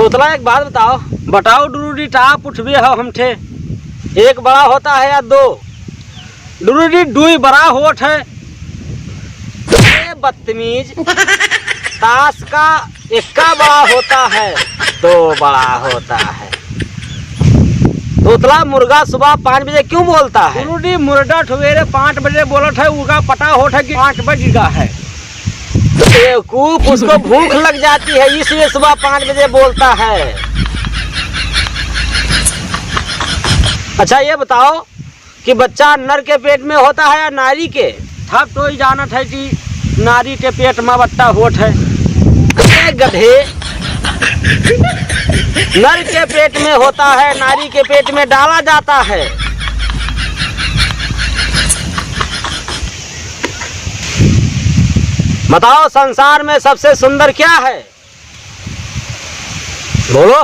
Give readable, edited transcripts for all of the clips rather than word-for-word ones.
तोतला एक बात बताओ, बताओ डुरुडी टाप उठबे हो हमठे, एक बड़ा होता है या दो? डुरुडी दुई बड़ा होठ है। बदतमीज, ताश का इक्का बड़ा होता है, दो बड़ा होता है। तोतला मुर्गा सुबह 5 बजे क्यों बोलता है? डुरुडी मुर्गा सवेरे 5 बजे बोलत है, उनका पता होता है कि 5 बज गया है। बेवकूफ, उसको भूख लग जाती है इसलिए सुबह 5 बजे बोलता है। अच्छा ये बताओ कि बच्चा नर के पेट में होता है या नारी के? था तो ही जानत है कि नारी के पेट में बच्चा होत है। गधे, नर के पेट में होता है, नारी के पेट में डाला जाता है। बताओ संसार में सबसे सुंदर क्या है? बोलो।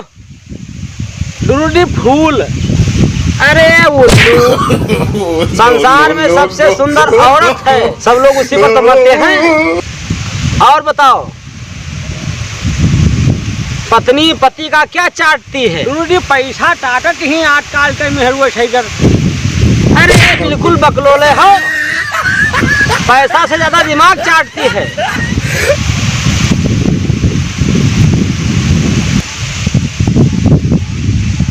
डुरुडी फूल। अरे उल्लू, संसार में सबसे सुंदर औरत है, सब लोग उसी पर तो मरते हैं। और बताओ पत्नी पति का क्या चाटती है? डुरुडी पैसा चाटत ही आजकल के मेहरुए छैगर। अरे बिल्कुल बकलोले हो, पैसा से ज्यादा दिमाग चाटती है।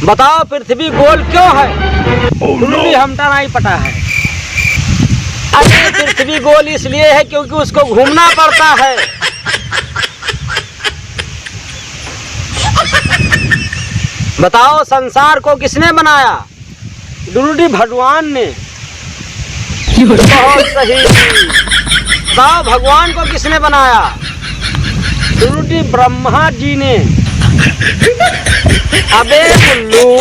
बताओ पृथ्वी गोल क्यों है? डुरुडी हमटा नहीं पता है। अरे पृथ्वी गोल इसलिए है क्योंकि उसको घूमना पड़ता है। बताओ संसार को किसने बनाया? डुरुडी भगवान ने। बहुत सही। बताओ भगवान को किसने बनाया? डुरुडी ब्रह्मा जी ने। अबे उल्लू,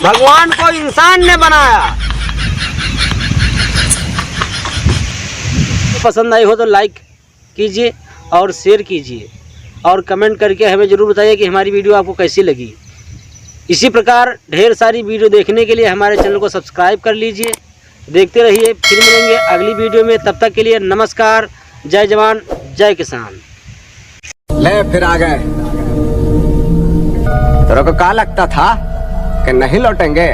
भगवान को इंसान ने बनाया। पसंद आई हो तो लाइक कीजिए और शेयर कीजिए और कमेंट करके हमें जरूर बताइए कि हमारी वीडियो आपको कैसी लगी। इसी प्रकार ढेर सारी वीडियो देखने के लिए हमारे चैनल को सब्सक्राइब कर लीजिए। देखते रहिए, फिर मिलेंगे अगली वीडियो में। तब तक के लिए नमस्कार। जय जवान जय किसान। ले फिर आ गए। तेरे को क्या लगता था कि नहीं लौटेंगे?